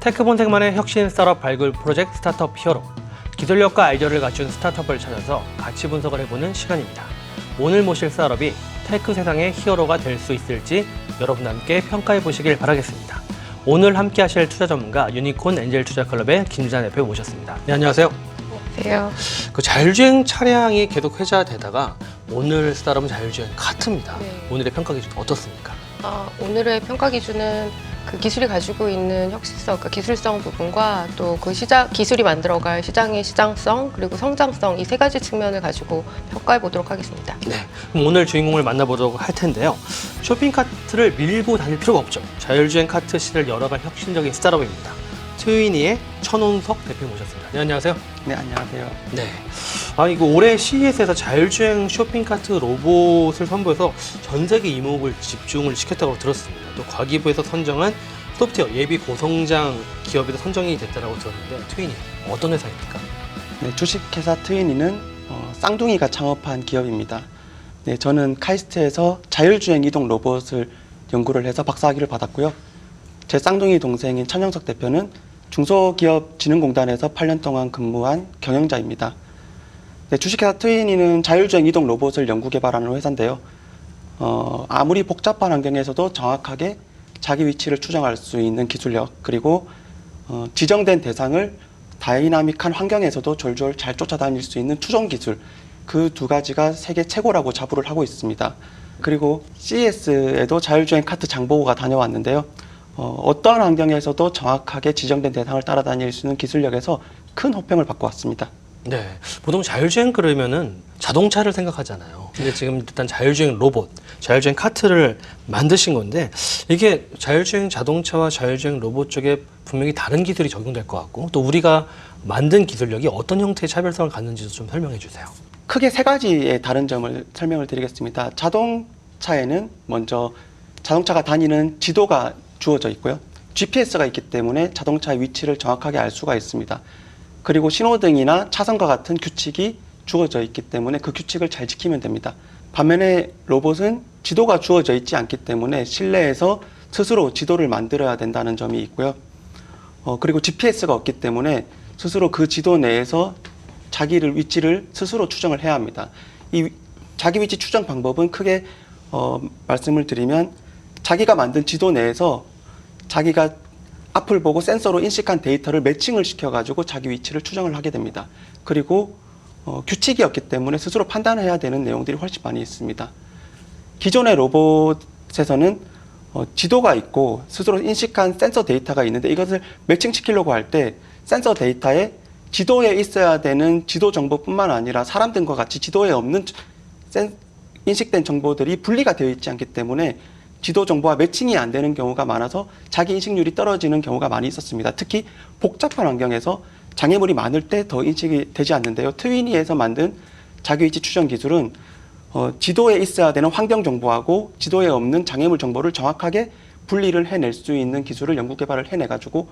테크본색만의 혁신 스타트업 발굴 프로젝트 스타트업 히어로. 기술력과 아이디어를 갖춘 스타트업을 찾아서 가치 분석을 해보는 시간입니다. 오늘 모실 스타트업이 테크 세상의 히어로가 될 수 있을지 여러분 함께 평가해 보시길 바라겠습니다. 오늘 함께 하실 투자 전문가 유니콘 엔젤 투자클럽의 김지한 대표 모셨습니다. 네, 안녕하세요. 안녕하세요. 그 자율주행 차량이 계속 회자되다가 오늘 스타트업은 자율주행 카트입니다. 네. 오늘의 평가 기준 어떻습니까? 오늘의 평가 기준은 그 기술이 가지고 있는 혁신성, 그러니까 기술성 부분과 또 그 기술이 만들어갈 시장의 시장성 그리고 성장성 이 세 가지 측면을 가지고 평가해 보도록 하겠습니다. 네, 그럼 오늘 주인공을 만나보도록 할 텐데요. 쇼핑카트를 밀고 다닐 필요가 없죠. 자율주행 카트 시대를 열어갈 혁신적인 스타트업입니다. 트위니의 천온석 대표 모셨습니다. 네, 안녕하세요. 네, 안녕하세요. 네. 이거 올해 CES에서 자율주행 쇼핑카트 로봇을 선보여서 전 세계 이목을 집중을 시켰다고 들었습니다. 또 과기부에서 선정한 소프트웨어 예비 고성장 기업에도 선정이 됐다고 들었는데 트위니 어떤 회사입니까? 네, 주식회사 트위니는 쌍둥이가 창업한 기업입니다. 네, 저는 카이스트에서 자율주행 이동 로봇을 연구를 해서 박사학위를 받았고요. 제 쌍둥이 동생인 천영석 대표는 중소기업진흥공단에서 8년 동안 근무한 경영자입니다. 네, 주식회사 트위니는 자율주행 이동 로봇을 연구 개발하는 회사인데요. 아무리 복잡한 환경에서도 정확하게 자기 위치를 추정할 수 있는 기술력, 그리고 지정된 대상을 다이나믹한 환경에서도 졸졸 잘 쫓아다닐 수 있는 추종 기술, 그 두 가지가 세계 최고라고 자부를 하고 있습니다. 그리고 CES에도 자율주행 카트 장보고가 다녀왔는데요. 어떠한 환경에서도 정확하게 지정된 대상을 따라다닐 수 있는 기술력에서 큰 호평을 받고 왔습니다. 네, 보통 자율주행 그러면은 자동차를 생각하잖아요. 근데 지금 일단 자율주행 로봇, 자율주행 카트를 만드신 건데 이게 자율주행 자동차와 자율주행 로봇 쪽에 분명히 다른 기술이 적용될 것 같고 또 우리가 만든 기술력이 어떤 형태의 차별성을 갖는지도 좀 설명해 주세요. 크게 세 가지의 다른 점을 설명을 드리겠습니다. 자동차에는 먼저 자동차가 다니는 지도가 주어져 있고요. GPS가 있기 때문에 자동차의 위치를 정확하게 알 수가 있습니다. 그리고 신호등이나 차선과 같은 규칙이 주어져 있기 때문에 그 규칙을 잘 지키면 됩니다. 반면에 로봇은 지도가 주어져 있지 않기 때문에 실내에서 스스로 지도를 만들어야 된다는 점이 있고요. 그리고 GPS가 없기 때문에 스스로 그 지도 내에서 자기를 위치를 스스로 추정을 해야 합니다. 이 자기 위치 추정 방법은 크게 말씀을 드리면 자기가 만든 지도 내에서 자기가 앞을 보고 센서로 인식한 데이터를 매칭을 시켜가지고 자기 위치를 추정을 하게 됩니다. 그리고 규칙이 없기 때문에 스스로 판단해야 되는 내용들이 훨씬 많이 있습니다. 기존의 로봇에서는 지도가 있고 스스로 인식한 센서 데이터가 있는데 이것을 매칭시키려고 할 때 센서 데이터에 지도에 있어야 되는 지도 정보뿐만 아니라 사람들과 같이 지도에 없는 인식된 정보들이 분리가 되어 있지 않기 때문에 지도 정보와 매칭이 안 되는 경우가 많아서 자기 인식률이 떨어지는 경우가 많이 있었습니다. 특히 복잡한 환경에서 장애물이 많을 때 더 인식이 되지 않는데요. 트위니에서 만든 자기 위치 추정 기술은 지도에 있어야 되는 환경 정보하고 지도에 없는 장애물 정보를 정확하게 분리를 해낼 수 있는 기술을 연구 개발을 해내가지고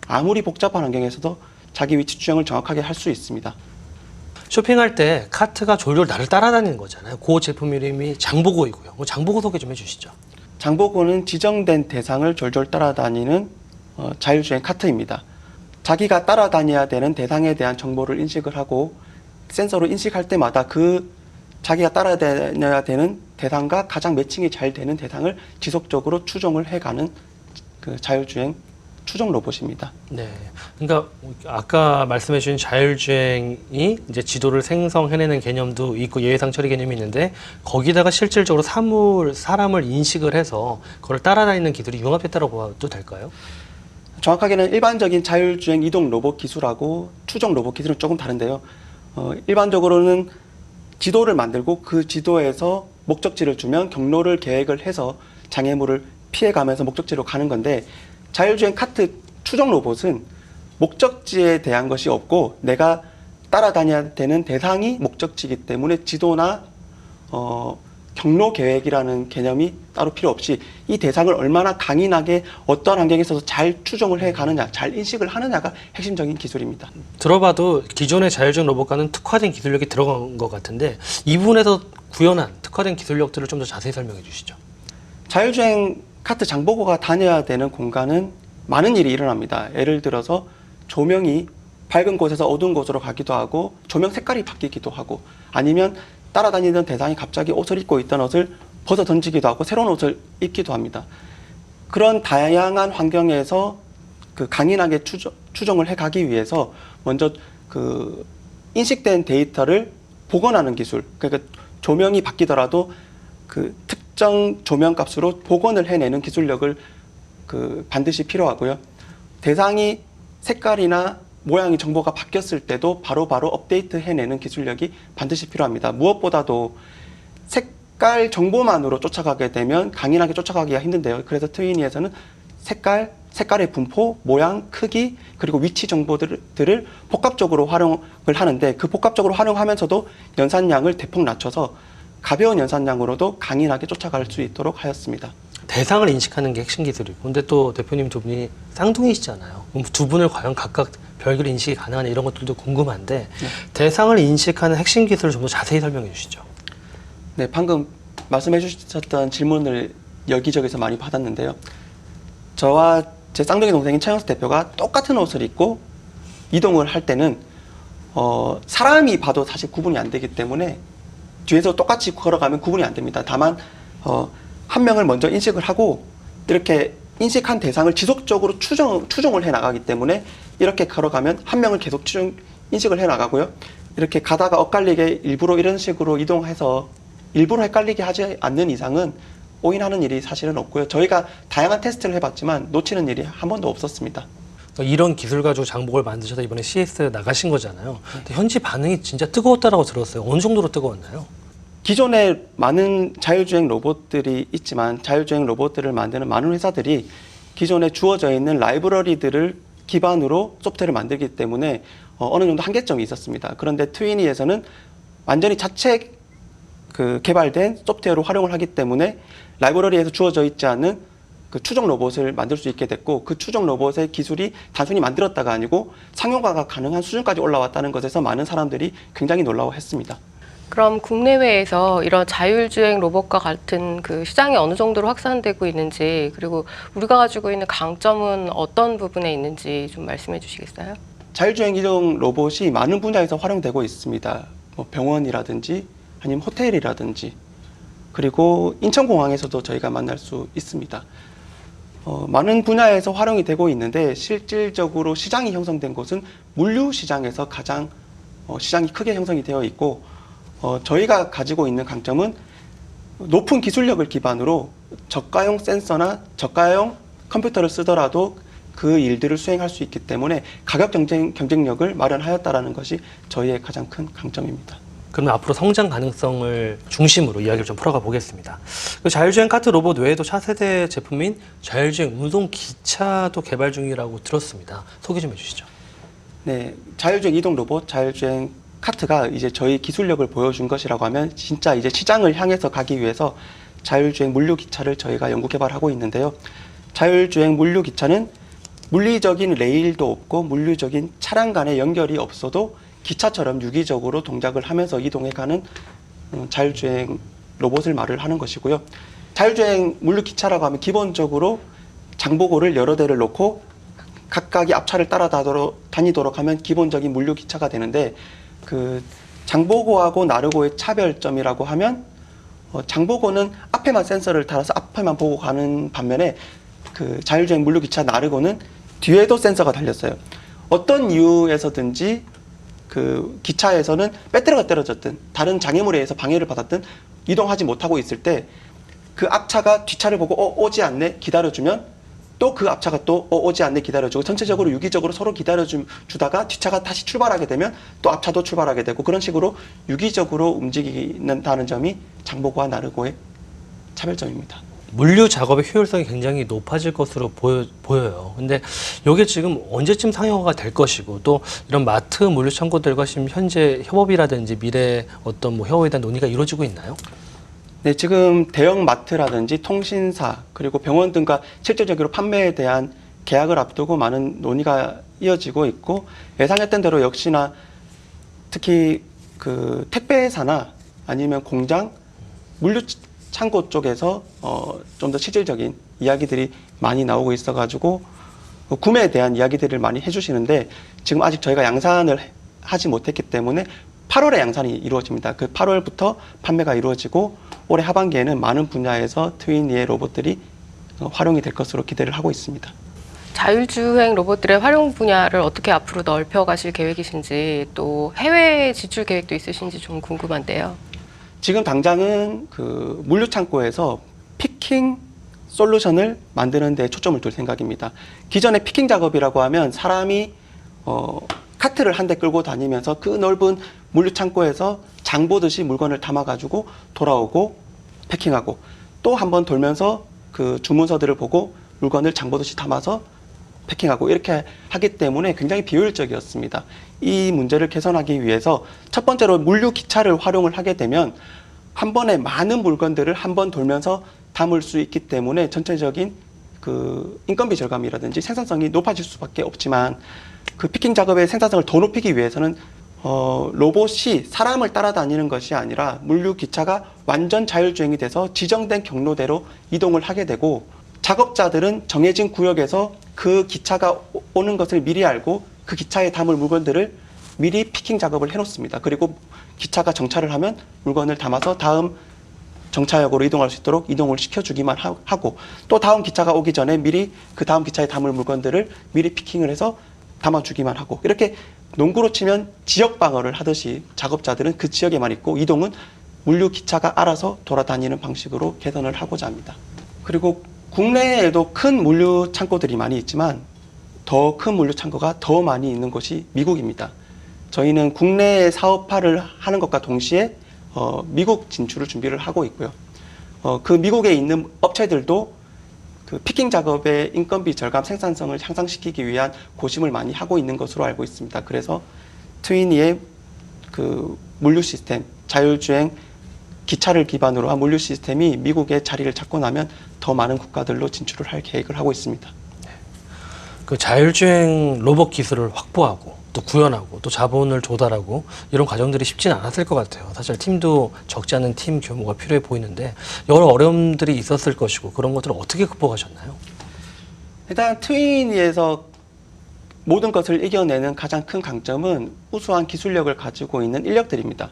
아무리 복잡한 환경에서도 자기 위치 추정을 정확하게 할 수 있습니다. 쇼핑할 때 카트가 졸졸 나를 따라다니는 거잖아요. 그 제품 이름이 장보고이고요. 장보고 소개 좀 해주시죠. 장보고는 지정된 대상을 졸졸 따라다니는 자율주행 카트입니다. 자기가 따라다녀야 되는 대상에 대한 정보를 인식을 하고 센서로 인식할 때마다 그 자기가 따라다녀야 되는 대상과 가장 매칭이 잘 되는 대상을 지속적으로 추종을 해가는 그 자율주행 추종 로봇입니다. 네, 그러니까 아까 말씀해주신 자율주행이 이제 지도를 생성해내는 개념도 있고 예외상 처리 개념이 있는데 거기다가 실질적으로 사람을 인식을 해서 그걸 따라다니는 기술이 융합했다고 봐도 될까요? 정확하게는 일반적인 자율주행 이동 로봇 기술하고 추종 로봇 기술은 조금 다른데요. 일반적으로는 지도를 만들고 그 지도에서 목적지를 주면 경로를 계획을 해서 장애물을 피해가면서 목적지로 가는 건데 자율주행 카트 추종 로봇은 목적지에 대한 것이 없고 내가 따라다녀야 되는 대상이 목적지이기 때문에 지도나 경로 계획이라는 개념이 따로 필요 없이 이 대상을 얼마나 강인하게 어떤 환경에서도 잘 추종을 해 가느냐, 잘 인식을 하느냐가 핵심적인 기술입니다. 들어봐도 기존의 자율주행 로봇과는 특화된 기술력이 들어간 것 같은데 이 부분에서 구현한 특화된 기술력들을 좀 더 자세히 설명해 주시죠. 자율주행 카트 장보고가 다녀야 되는 공간은 많은 일이 일어납니다. 예를 들어서 조명이 밝은 곳에서 어두운 곳으로 가기도 하고 조명 색깔이 바뀌기도 하고 아니면 따라다니던 대상이 갑자기 옷을 입고 있던 옷을 벗어 던지기도 하고 새로운 옷을 입기도 합니다. 그런 다양한 환경에서 그 강인하게 추정을 해가기 위해서 먼저 그 인식된 데이터를 복원하는 기술, 그러니까 조명이 바뀌더라도 그 특정 조명 값으로 복원을 해내는 기술력을 그 반드시 필요하고요. 대상이 색깔이나 모양이 정보가 바뀌었을 때도 바로바로 업데이트 해내는 기술력이 반드시 필요합니다. 무엇보다도 색깔 정보만으로 쫓아가게 되면 강인하게 쫓아가기가 힘든데요. 그래서 트위니에서는 색깔의 분포, 모양, 크기, 그리고 위치 정보들을 복합적으로 활용을 하는데 그 복합적으로 활용하면서도 연산량을 대폭 낮춰서 가벼운 연산량으로도 강인하게 쫓아갈 수 있도록 하였습니다. 대상을 인식하는 게 핵심 기술이고, 근데 또 대표님 두 분이 쌍둥이시잖아요. 그럼 두 분을 과연 각각 별개로 인식이 가능하냐 이런 것들도 궁금한데 네. 대상을 인식하는 핵심 기술을 좀 더 자세히 설명해 주시죠. 네, 방금 말씀해 주셨던 질문을 여기저기서 많이 받았는데요. 저와 제 쌍둥이 동생인 최영수 대표가 똑같은 옷을 입고 이동을 할 때는 사람이 봐도 사실 구분이 안 되기 때문에 뒤에서 똑같이 걸어가면 구분이 안 됩니다. 다만 한 명을 먼저 인식을 하고 이렇게 인식한 대상을 지속적으로 추종을 해 나가기 때문에 이렇게 걸어가면 한 명을 계속 인식을 해 나가고요. 이렇게 가다가 엇갈리게 일부러 이런 식으로 이동해서 일부러 헷갈리게 하지 않는 이상은 오인하는 일이 사실은 없고요. 저희가 다양한 테스트를 해봤지만 놓치는 일이 한 번도 없었습니다. 이런 기술 가지고 장복을 만드셔서 이번에 CES 나가신 거잖아요. 근데 현지 반응이 진짜 뜨거웠다라고 들었어요. 어느 정도로 뜨거웠나요? 기존에 많은 자율주행 로봇들이 있지만 자율주행 로봇들을 만드는 많은 회사들이 기존에 주어져 있는 라이브러리들을 기반으로 소프트웨어를 만들기 때문에 어느 정도 한계점이 있었습니다. 그런데 트위니에서는 완전히 자체 개발된 소프트웨어로 활용을 하기 때문에 라이브러리에서 주어져 있지 않은 그 추정 로봇을 만들 수 있게 됐고 그 추정 로봇의 기술이 단순히 만들었다가 아니고 상용화가 가능한 수준까지 올라왔다는 것에서 많은 사람들이 굉장히 놀라워했습니다. 그럼 국내외에서 이런 자율주행 로봇과 같은 그 시장이 어느 정도로 확산되고 있는지, 그리고 우리가 가지고 있는 강점은 어떤 부분에 있는지 좀 말씀해 주시겠어요? 자율주행 이동 로봇이 많은 분야에서 활용되고 있습니다. 뭐 병원이라든지 아니면 호텔이라든지 그리고 인천공항에서도 저희가 만날 수 있습니다. 많은 분야에서 활용이 되고 있는데 실질적으로 시장이 형성된 곳은 물류 시장에서 가장 시장이 크게 형성이 되어 있고 저희가 가지고 있는 강점은 높은 기술력을 기반으로 저가형 센서나 저가형 컴퓨터를 쓰더라도 그 일들을 수행할 수 있기 때문에 가격 경쟁력을 마련하였다라는 것이 저희의 가장 큰 강점입니다. 그러면 앞으로 성장 가능성을 중심으로 이야기를 좀 풀어가 보겠습니다. 그 자율주행 카트 로봇 외에도 차세대 제품인 자율주행 운송 기차도 개발 중이라고 들었습니다. 소개 좀 해주시죠. 네, 자율주행 이동 로봇, 자율주행 카트가 이제 저희 기술력을 보여준 것이라고 하면 진짜 이제 시장을 향해서 가기 위해서 자율주행 물류 기차를 저희가 연구 개발하고 있는데요. 자율주행 물류 기차는 물리적인 레일도 없고 물리적인 차량 간의 연결이 없어도 기차처럼 유기적으로 동작을 하면서 이동해가는 자율주행 로봇을 말을 하는 것이고요. 자율주행 물류 기차라고 하면 기본적으로 장보고를 여러 대를 놓고 각각이 앞차를 따라다니도록 하면 기본적인 물류 기차가 되는데 그 장보고하고 나르고의 차별점이라고 하면 장보고는 앞에만 센서를 달아서 앞에만 보고 가는 반면에 그 자율주행 물류 기차 나르고는 뒤에도 센서가 달렸어요. 어떤 이유에서든지 그 기차에서는 배터리가 떨어졌든 다른 장애물에 의해서 방해를 받았든 이동하지 못하고 있을 때 그 앞차가 뒷차를 보고 오지 않네 기다려주면 또 그 앞차가 또 오지 않네 기다려주고 전체적으로 유기적으로 서로 기다려주다가 뒷차가 다시 출발하게 되면 또 앞차도 출발하게 되고 그런 식으로 유기적으로 움직이는다는 점이 장보고와 나르고의 차별점입니다. 물류 작업의 효율성이 굉장히 높아질 것으로 보여요. 근데 이게 지금 언제쯤 상용화가 될 것이고 또 이런 마트 물류 창고들과 지금 현재 협업이라든지 미래 어떤 뭐 협업에 대한 논의가 이루어지고 있나요? 네, 지금 대형 마트라든지 통신사 그리고 병원 등과 실질적으로 판매에 대한 계약을 앞두고 많은 논의가 이어지고 있고 예상했던 대로 역시나 특히 그 택배사나 아니면 공장 물류 창고 쪽에서 좀 더 실질적인 이야기들이 많이 나오고 있어가지고 구매에 대한 이야기들을 많이 해주시는데 지금 아직 저희가 양산을 하지 못했기 때문에 8월에 양산이 이루어집니다. 그 8월부터 판매가 이루어지고 올해 하반기에는 많은 분야에서 트윈이의 로봇들이 활용이 될 것으로 기대를 하고 있습니다. 자율주행 로봇들의 활용 분야를 어떻게 앞으로 넓혀 가실 계획이신지 또 해외 진출 계획도 있으신지 좀 궁금한데요. 지금 당장은 그 물류 창고에서 피킹 솔루션을 만드는 데 초점을 둘 생각입니다. 기존의 피킹 작업이라고 하면 사람이 카트를 한 대 끌고 다니면서 그 넓은 물류 창고에서 장 보듯이 물건을 담아가지고 돌아오고 패킹하고 또 한 번 돌면서 그 주문서들을 보고 물건을 장 보듯이 담아서 패킹하고 이렇게 하기 때문에 굉장히 비효율적이었습니다. 이 문제를 개선하기 위해서 첫 번째로 물류 기차를 활용을 하게 되면 한 번에 많은 물건들을 한 번 돌면서 담을 수 있기 때문에 전체적인 그 인건비 절감이라든지 생산성이 높아질 수밖에 없지만 그 피킹 작업의 생산성을 더 높이기 위해서는 로봇이 사람을 따라다니는 것이 아니라 물류 기차가 완전 자율주행이 돼서 지정된 경로대로 이동을 하게 되고 작업자들은 정해진 구역에서 그 기차가 오는 것을 미리 알고 그 기차에 담을 물건들을 미리 피킹 작업을 해놓습니다. 그리고 기차가 정차를 하면 물건을 담아서 다음 정차역으로 이동할 수 있도록 이동을 시켜주기만 하고 또 다음 기차가 오기 전에 미리 그 다음 기차에 담을 물건들을 미리 피킹을 해서 담아주기만 하고 이렇게 농구로 치면 지역 방어를 하듯이 작업자들은 그 지역에만 있고 이동은 물류 기차가 알아서 돌아다니는 방식으로 개선을 하고자 합니다. 그리고 국내에도 큰 물류 창고들이 많이 있지만 더 큰 물류 창고가 더 많이 있는 곳이 미국입니다. 저희는 국내 사업화를 하는 것과 동시에 미국 진출을 준비를 하고 있고요. 그 미국에 있는 업체들도 그 피킹 작업의 인건비 절감 생산성을 향상시키기 위한 고심을 많이 하고 있는 것으로 알고 있습니다. 그래서 트위니의 그 물류 시스템, 자율주행 기차를 기반으로 한 물류 시스템이 미국에 자리를 잡고 나면 더 많은 국가들로 진출을 할 계획을 하고 있습니다. 그 자율주행 로봇 기술을 확보하고 또 구현하고 또 자본을 조달하고 이런 과정들이 쉽지는 않았을 것 같아요. 사실 팀도 적지 않은 팀 규모가 필요해 보이는데 여러 어려움들이 있었을 것이고 그런 것들을 어떻게 극복하셨나요? 일단 트윈에서 모든 것을 이겨내는 가장 큰 강점은 우수한 기술력을 가지고 있는 인력들입니다.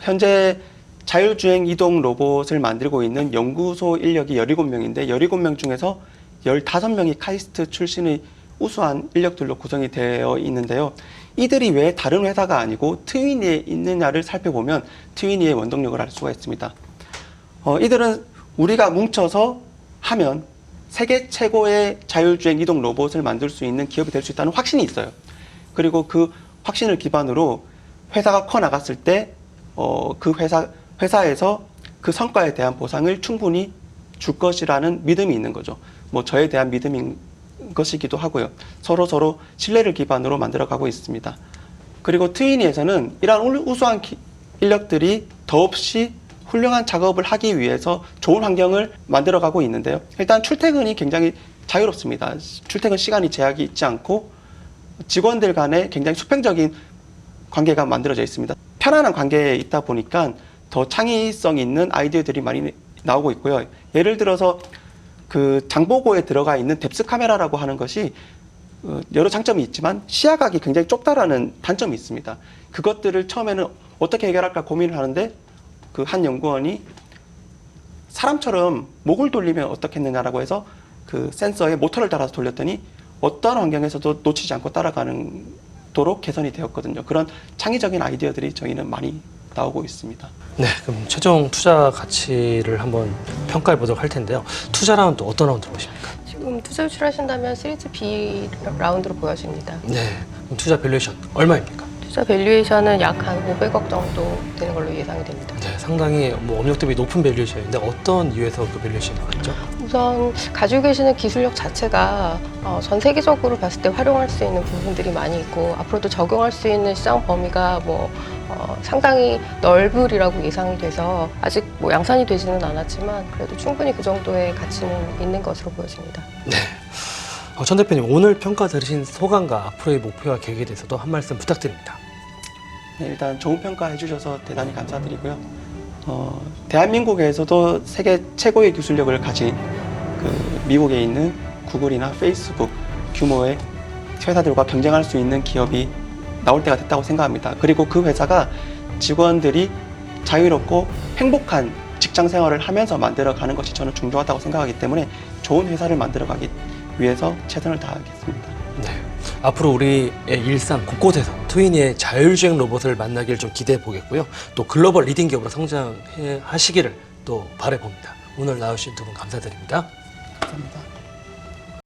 현재 자율주행 이동 로봇을 만들고 있는 연구소 인력이 17명인데 17명 중에서 15명이 카이스트 출신의 우수한 인력들로 구성이 되어 있는데요. 이들이 왜 다른 회사가 아니고 트위니에 있느냐를 살펴보면 트위니의 원동력을 알 수가 있습니다. 이들은 우리가 뭉쳐서 하면 세계 최고의 자율주행 이동 로봇을 만들 수 있는 기업이 될 수 있다는 확신이 있어요. 그리고 그 확신을 기반으로 회사가 커 나갔을 때 그 회사에서 그 성과에 대한 보상을 충분히 줄 것이라는 믿음이 있는 거죠. 뭐 저에 대한 믿음인 것이기도 하고요. 서로 신뢰를 기반으로 만들어가고 있습니다. 그리고 트위니에서는 이러한 우수한 인력들이 더없이 훌륭한 작업을 하기 위해서 좋은 환경을 만들어가고 있는데요. 일단 출퇴근이 굉장히 자유롭습니다. 출퇴근 시간이 제약이 있지 않고 직원들 간에 굉장히 수평적인 관계가 만들어져 있습니다. 편안한 관계에 있다 보니까 더 창의성 있는 아이디어들이 많이 나오고 있고요. 예를 들어서 그 장보고에 들어가 있는 뎁스 카메라라고 하는 것이 여러 장점이 있지만 시야각이 굉장히 좁다라는 단점이 있습니다. 그것들을 처음에는 어떻게 해결할까 고민을 하는데 그 한 연구원이 사람처럼 목을 돌리면 어떻겠느냐라고 해서 그 센서에 모터를 달아서 돌렸더니 어떤 환경에서도 놓치지 않고 따라가는 도록 개선이 되었거든요. 그런 창의적인 아이디어들이 저희는 많이 나오고 있습니다. 네, 그럼 최종 투자 가치를 한번 평가해 보도록 할 텐데요. 투자 라운드 어떤 라운드로 보십니까? 지금 투자 유출하신다면 시리즈 B 라운드로 보여집니다. 네, 그럼 투자 밸류에이션 얼마입니까? 투자 밸류에이션은 약 한 500억 정도 되는 걸로 예상이 됩니다. 네, 상당히 뭐 업력 대비 높은 밸류에이션인데 어떤 이유에서 그 밸류에이션이 나왔죠? 우선 가지고 계시는 기술력 자체가 전 세계적으로 봤을 때 활용할 수 있는 부분들이 많이 있고 앞으로도 적용할 수 있는 시장 범위가 상당히 넓으리라고 예상이 돼서 아직 양산이 되지는 않았지만 그래도 충분히 그 정도의 가치는 있는 것으로 보여집니다. 네. 전 대표님 오늘 평가 들으신 소감과 앞으로의 목표와 계획에 대해서도 한 말씀 부탁드립니다. 네, 일단 좋은 평가 해주셔서 대단히 감사드리고요. 대한민국에서도 세계 최고의 기술력을 가진 그 미국에 있는 구글이나 페이스북, 규모의 회사들과 경쟁할 수 있는 기업이 나올 때가 됐다고 생각합니다. 그리고 그 회사가 직원들이 자유롭고 행복한 직장 생활을 하면서 만들어가는 것이 저는 중요하다고 생각하기 때문에 좋은 회사를 만들어가기 위해서 최선을 다하겠습니다. 네. 앞으로 우리의 일상 곳곳에서 트위니의 자율주행 로봇을 만나길 좀 기대해 보겠고요. 또 글로벌 리딩 기업으로 성장하시기를 또 바라봅니다. 오늘 나오신 두 분 감사드립니다. 감사합니다.